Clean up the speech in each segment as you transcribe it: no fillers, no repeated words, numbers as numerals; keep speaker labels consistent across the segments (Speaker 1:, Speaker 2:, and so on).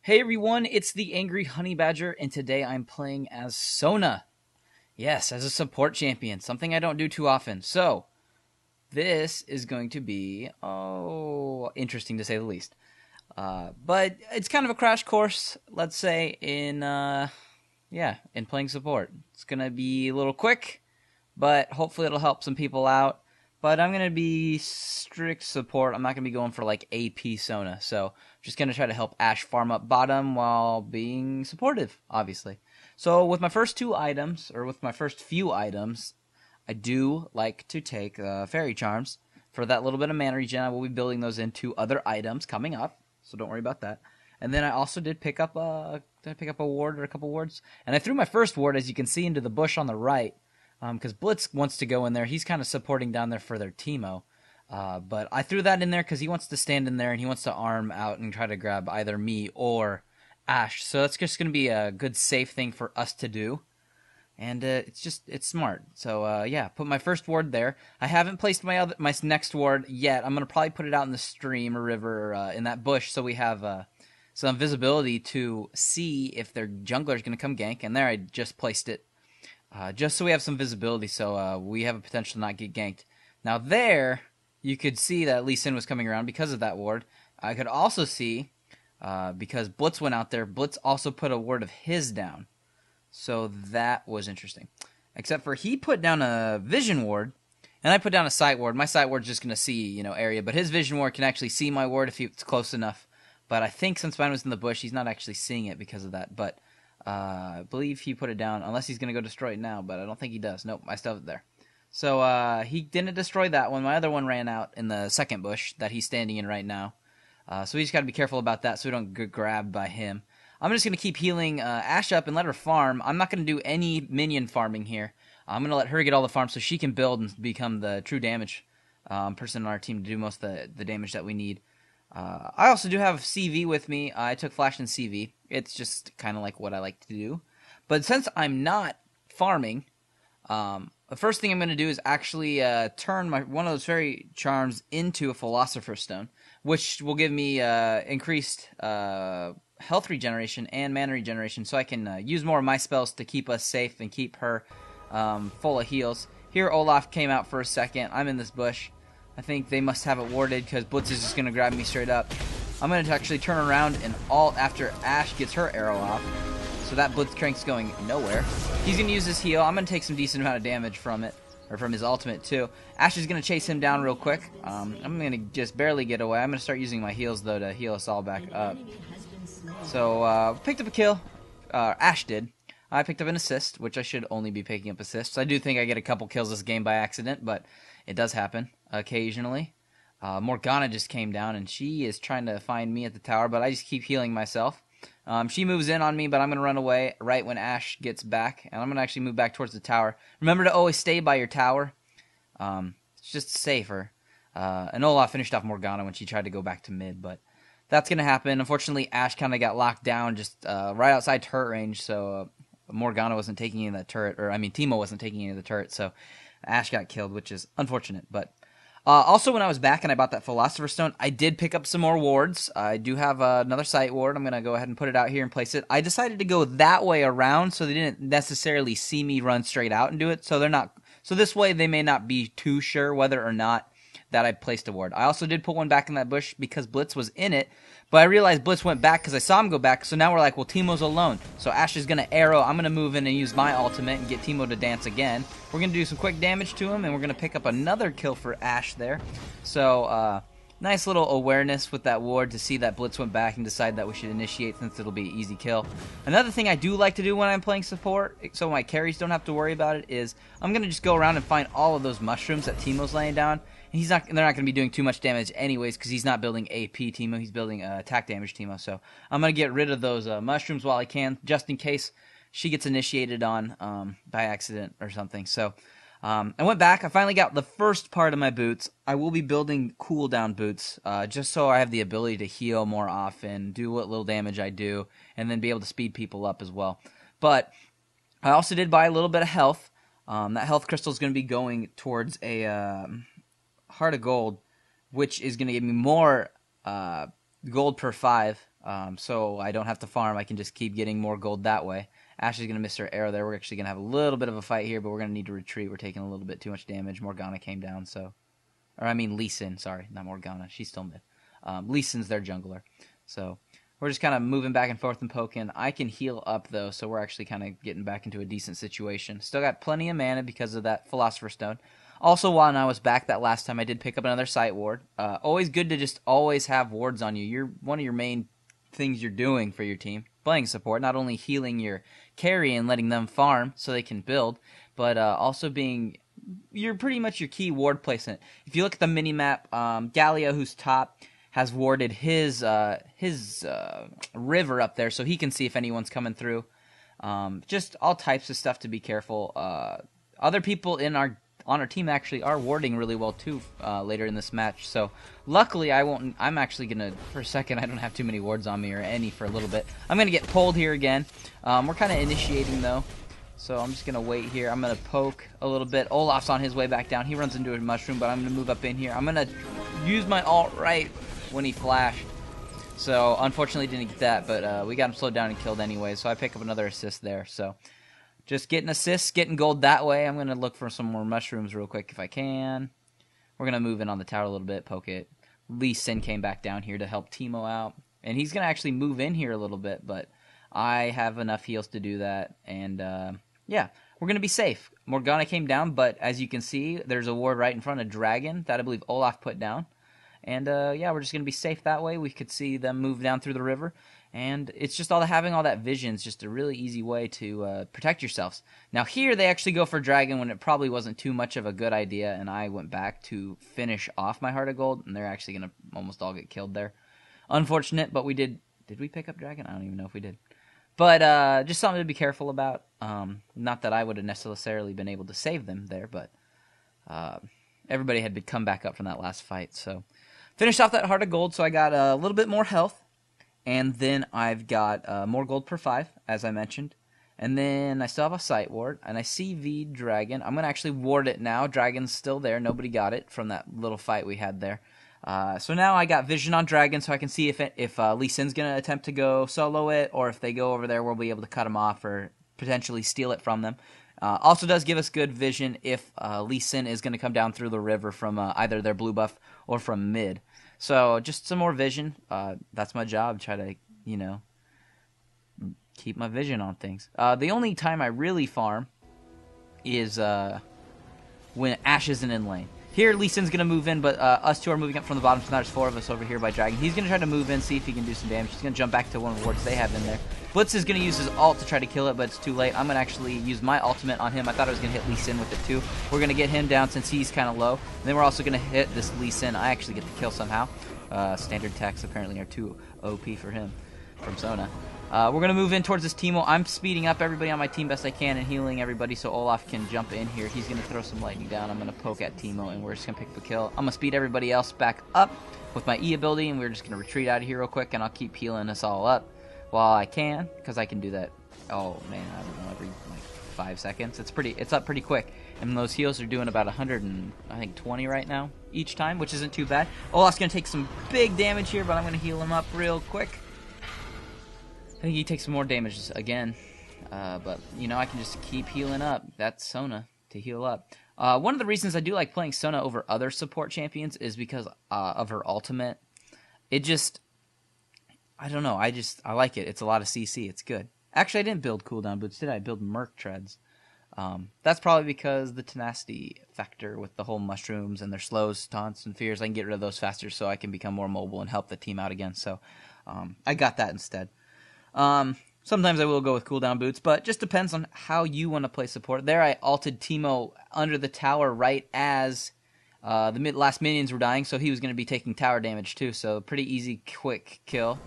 Speaker 1: Hey everyone, it's the Angry Honey Badger, and today I'm playing as Sona. Yes, as a support champion, something I don't do too often. So, this is going to be, interesting to say the least. But it's kind of a crash course, let's say, in playing support. It's going to be a little quick, but hopefully it'll help some people out. But I'm going to be strict support. I'm not going to be going for like AP Sona. So I'm just going to try to help Ash farm up bottom while being supportive, obviously. So with my first few items, I do like to take Fairy Charms. For that little bit of mana regen, I will be building those into other items coming up. So don't worry about that. And then I also did pick up a ward or a couple wards. And I threw my first ward, as you can see, into the bush on the right. Because Blitz wants to go in there. He's kind of supporting down there for their Teemo. But I threw that in there because he wants to stand in there and he wants to arm out and try to grab either me or Ash. So that's just going to be a good safe thing for us to do. And it's smart. So put my first ward there. I haven't placed my next ward yet. I'm going to probably put it out in the stream or river in that bush so we have some visibility to see if their jungler is going to come gank. And there I just placed it. Just so we have some visibility, so we have a potential to not get ganked. Now there, you could see that Lee Sin was coming around because of that ward. I could also see, because Blitz went out there, Blitz also put a ward of his down. So that was interesting. Except for he put down a vision ward, and I put down a sight ward. My sight ward's just going to see, area, but his vision ward can actually see my ward if it's close enough. But I think since mine was in the bush, he's not actually seeing it because of that, but... I believe he put it down, unless he's going to go destroy it now, but I don't think he does. Nope, I still have it there. So he didn't destroy that one. My other one ran out in the second bush that he's standing in right now. So we just got to be careful about that so we don't get grabbed by him. I'm just going to keep healing Ash up and let her farm. I'm not going to do any minion farming here. I'm going to let her get all the farm so she can build and become the true damage person on our team to do most of the damage that we need. I also do have CV with me. I took Flash and CV. It's just kind of like what I like to do. But since I'm not farming, the first thing I'm going to do is actually turn one of those fairy charms into a Philosopher's Stone, which will give me increased health regeneration and mana regeneration, so I can use more of my spells to keep us safe and keep her full of heals. Here Olaf came out for a second. I'm in this bush. I think they must have it warded because Blitz is just going to grab me straight up. I'm going to actually turn around and ult after Ash gets her arrow off. So that Blitzcrank's going nowhere. He's going to use his heal. I'm going to take some decent amount of damage from it, or from his ultimate too. Ash is going to chase him down real quick. I'm going to just barely get away. I'm going to start using my heals though to heal us all back up. So picked up a kill. Ash did. I picked up an assist, which I should only be picking up assists. I do think I get a couple kills this game by accident, but it does happen occasionally. Morgana just came down, and she is trying to find me at the tower, but I just keep healing myself. She moves in on me, but I'm going to run away right when Ash gets back, and I'm going to actually move back towards the tower. Remember to always stay by your tower. It's just safer. And Olaf finished off Morgana when she tried to go back to mid, but that's going to happen. Unfortunately, Ash kind of got locked down just right outside turret range, so Morgana wasn't taking any of that turret, Teemo wasn't taking any of the turret, so Ash got killed, which is unfortunate. But also, when I was back and I bought that Philosopher's Stone, I did pick up some more wards. I do have another sight ward. I'm going to go ahead and put it out here and place it. I decided to go that way around so they didn't necessarily see me run straight out and do it. So this way they may not be too sure whether or not that I placed a ward. I also did put one back in that bush because Blitz was in it, but I realized Blitz went back because I saw him go back, so now we're like, well, Teemo's alone. So Ash is going to arrow. I'm going to move in and use my ultimate and get Teemo to dance again. We're going to do some quick damage to him, and we're going to pick up another kill for Ash there. So, nice little awareness with that ward to see that Blitz went back and decide that we should initiate since it'll be an easy kill. Another thing I do like to do when I'm playing support, so my carries don't have to worry about it, is I'm going to just go around and find all of those mushrooms that Teemo's laying down. They're not going to be doing too much damage anyways because he's not building AP Teemo, he's building attack damage Teemo. So I'm going to get rid of those mushrooms while I can, just in case she gets initiated on by accident or something. So I went back. I finally got the first part of my boots. I will be building cooldown boots just so I have the ability to heal more often, do what little damage I do, and then be able to speed people up as well. But I also did buy a little bit of health. That health crystal is going to be going towards a Heart of Gold, which is going to give me more gold per 5 So I don't have to farm. I can just keep getting more gold that way. Ashe is going to miss her arrow there. We're actually going to have a little bit of a fight here, but we're going to need to retreat. We're taking a little bit too much damage. Morgana came down, so... Or I mean Lee Sin, sorry, not Morgana. She's still mid. Lee Sin's their jungler. So we're just kind of moving back and forth and poking. I can heal up, though, so we're actually kind of getting back into a decent situation. Still got plenty of mana because of that Philosopher's Stone. Also, while I was back that last time, I did pick up another Sight Ward. Always good to just always have wards on you. You're one of your main things you're doing for your team. Playing support, not only healing your carry and letting them farm so they can build, but also being... You're pretty much your key ward placement. If you look at the mini-map, Galio, who's top, has warded his river up there so he can see if anyone's coming through. Just all types of stuff to be careful. Other people on our team actually are warding really well too later in this match. So luckily I won't. I'm actually gonna, for a second, I don't have too many wards on me or any for a little bit. I'm gonna get pulled here again. We're kind of initiating though. So I'm just going to wait here. I'm going to poke a little bit. Olaf's on his way back down. He runs into a mushroom, but I'm going to move up in here. I'm going to use my ult right when he flashed. So unfortunately didn't get that, but we got him slowed down and killed anyway. So I pick up another assist there. So just getting assists, getting gold that way. I'm going to look for some more mushrooms real quick if I can. We're going to move in on the tower a little bit, poke it. Lee Sin came back down here to help Teemo out. And he's going to actually move in here a little bit, but I have enough heals to do that. And... yeah, we're going to be safe. Morgana came down, but as you can see, there's a ward right in front of Dragon that I believe Olaf put down. And, yeah, we're just going to be safe that way. We could see them move down through the river. And it's just having all that vision is just a really easy way to protect yourselves. Now, here they actually go for Dragon when it probably wasn't too much of a good idea. And I went back to finish off my Heart of Gold. And they're actually going to almost all get killed there. Unfortunate, but we did... Did we pick up Dragon? I don't even know if we did. But just something to be careful about. Not that I would have necessarily been able to save them there, but everybody had come back up from that last fight. So finished off that Heart of Gold, so I got a little bit more health. And then I've got more gold per 5, as I mentioned. And then I still have a Sight Ward, and I see Dragon. I'm going to actually ward it now. Dragon's still there. Nobody got it from that little fight we had there. So now I got vision on Dragon, so I can see if Lee Sin's going to attempt to go solo it, or if they go over there, we'll be able to cut him off or potentially steal it from them. Also does give us good vision if Lee Sin is going to come down through the river from either their blue buff or from mid. So just some more vision. That's my job, try to, keep my vision on things. The only time I really farm is when Ashe isn't in lane. Here, Lee Sin's going to move in, but us two are moving up from the bottom, so now there's 4 of us over here by Dragon. He's going to try to move in, see if he can do some damage. He's going to jump back to one of the wards they have in there. Blitz is going to use his ult to try to kill it, but it's too late. I'm going to actually use my ultimate on him. I thought I was going to hit Lee Sin with it too. We're going to get him down since he's kind of low. And then we're also going to hit this Lee Sin. I actually get the kill somehow. Standard attacks apparently are too OP for him from Sona. We're going to move in towards this Teemo. I'm speeding up everybody on my team best I can and healing everybody so Olaf can jump in here. He's going to throw some lightning down. I'm going to poke at Teemo, and we're just going to pick the kill. I'm going to speed everybody else back up with my E ability, and we're just going to retreat out of here real quick, and I'll keep healing us all up while I can, because I can do that, oh man, I don't know, every like 5 seconds. It's up pretty quick. And those heals are doing about 120 right now each time, which isn't too bad. Olaf's going to take some big damage here, but I'm going to heal him up real quick. I think he takes some more damage again, but, I can just keep healing up. That's Sona to heal up. One of the reasons I do like playing Sona over other support champions is because of her ultimate. It just, I don't know, I like it. It's a lot of CC. It's good. Actually, I didn't build cooldown boots, did I? I build Merc Treads. That's probably because the tenacity factor with the whole mushrooms and their slows, taunts, and fears, I can get rid of those faster so I can become more mobile and help the team out again. So I got that instead. Sometimes I will go with cooldown boots, but just depends on how you want to play support. There I ulted Teemo under the tower right as the last minions were dying, so he was going to be taking tower damage too, so pretty easy, quick kill.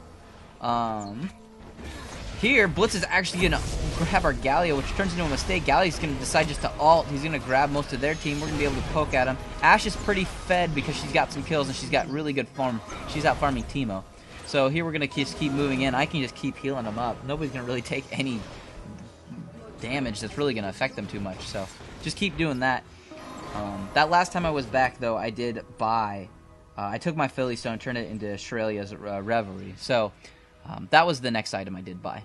Speaker 1: Here, Blitz is actually going to grab our Galio, which turns into a mistake. Galio's going to decide just to ult. He's going to grab most of their team. We're going to be able to poke at him. Ashe is pretty fed because she's got some kills and she's got really good farm. She's out farming Teemo. So here we're going to just keep moving in. I can just keep healing them up. Nobody's going to really take any damage that's really going to affect them too much. So just keep doing that. That last time I was back, though, I did buy... I took my Philly Stone and turned it into Shrelia's Reverie. So That was the next item I did buy.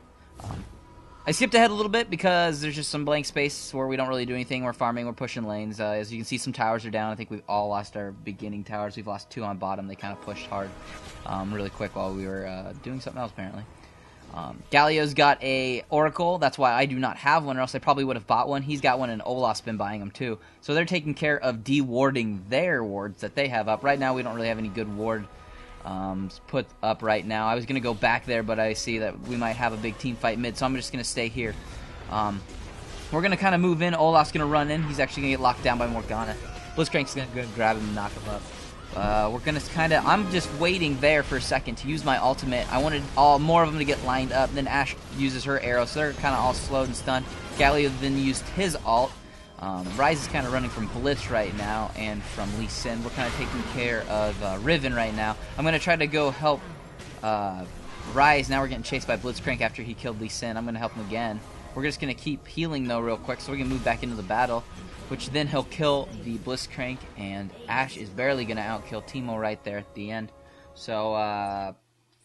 Speaker 1: I skipped ahead a little bit because there's just some blank space where we don't really do anything. We're farming, we're pushing lanes. As you can see, some towers are down. I think we've all lost our beginning towers. We've lost 2 on bottom. They kind of pushed hard really quick while we were doing something else, apparently. Galio's got a Oracle. That's why I do not have one, or else I probably would have bought one. He's got one, and Olaf's been buying them too. So they're taking care of de-warding their wards that they have up. Right now, we don't really have any good ward put up right now. I was going to go back there, but I see that we might have a big team fight mid, so I'm just going to stay here. We're going to kind of move in. Olaf's going to run in. He's actually going to get locked down by Morgana. Blitzcrank's going to grab him and knock him up. We're going to kind of... I'm just waiting there for a second to use my ultimate. I wanted more of them to get lined up. Then Ashe uses her arrow, so they're kind of all slowed and stunned. Galio then used his ult. Ryze is kind of running from Blitz right now and from Lee Sin. We're kind of taking care of Riven right now. I'm going to try to go help Ryze. Now we're getting chased by Blitzcrank after he killed Lee Sin. I'm going to help him again. We're just going to keep healing, though, real quick, so we can move back into the battle, which then he'll kill the Blitzcrank, and Ashe is barely going to outkill Teemo right there at the end. So,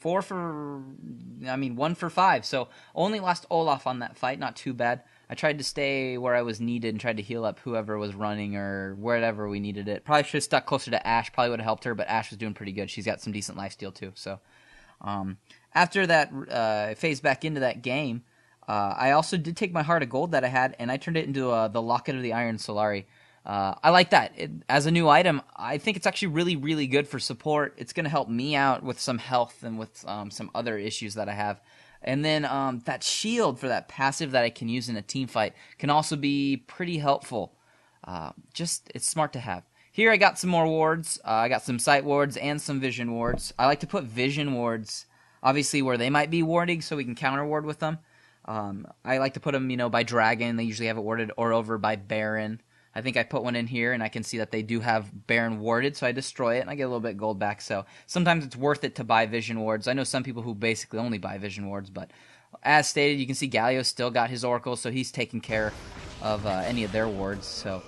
Speaker 1: 1 for 5. So, only lost Olaf on that fight. Not too bad. I tried to stay where I was needed and tried to heal up whoever was running or wherever we needed it. Probably should have stuck closer to Ashe. Probably would have helped her, but Ashe was doing pretty good. She's got some decent lifesteal too. So after that phase back into that game, I also did take my Heart of Gold that I had, and I turned it into the Locket of the Iron Solari. I like that. As a new item, I think it's actually really, really good for support. It's going to help me out with some health and with some other issues that I have. And then that shield for that passive that I can use in a team fight can also be pretty helpful. It's smart to have. Here I got some more wards. I got some sight wards and some vision wards. I like to put vision wards, obviously, where they might be warding so we can counter ward with them. I like to put them, by Dragon. They usually have it warded, or over by Baron. I think I put one in here, and I can see that they do have Baron warded, so I destroy it, and I get a little bit of gold back. So sometimes it's worth it to buy vision wards. I know some people who basically only buy vision wards, but as stated, you can see Galio still got his Oracle, so he's taking care of any of their wards. So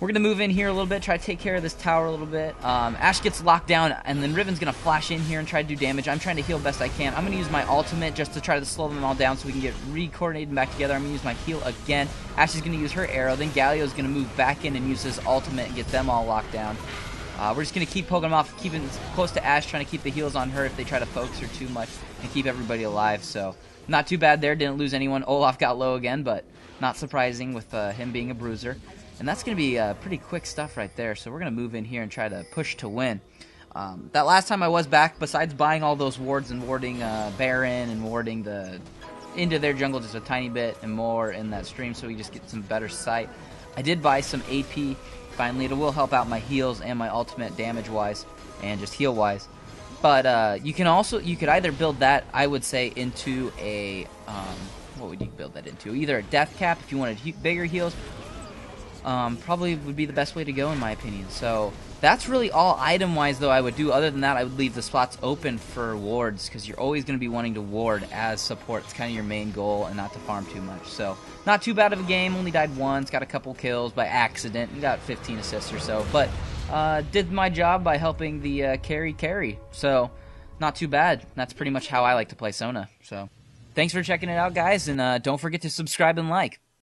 Speaker 1: we're going to move in here a little bit, try to take care of this tower a little bit. Ashe gets locked down, and then Riven's going to flash in here and try to do damage. I'm trying to heal best I can. I'm going to use my ultimate just to try to slow them all down so we can get re-coordinated back together. I'm going to use my heal again. Ashe is going to use her arrow. Then Galio's going to move back in and use his ultimate and get them all locked down. We're just going to keep poking them off, keeping close to Ashe, trying to keep the heals on her if they try to focus her too much and keep everybody alive. So not too bad there. Didn't lose anyone. Olaf got low again, but not surprising with him being a bruiser. And that's going to be pretty quick stuff right there. So we're going to move in here and try to push to win. That last time I was back, besides buying all those wards and warding Baron and warding into their jungle just a tiny bit and more in that stream so we just get some better sight, I did buy some AP. Finally, it will help out my heals and my ultimate damage-wise and just heal-wise. But you could either build that, I would say, into a... what would you build that into? Either a death cap if you wanted bigger heals. Probably would be the best way to go in my opinion. So that's really all item-wise though I would do. Other than that, I would leave the spots open for wards because you're always going to be wanting to ward as support. It's kind of your main goal and not to farm too much. So not too bad of a game. Only died once. Got a couple kills by accident. And got 15 assists or so. But did my job by helping the carry. So not too bad. That's pretty much how I like to play Sona. So thanks for checking it out, guys. And don't forget to subscribe and like.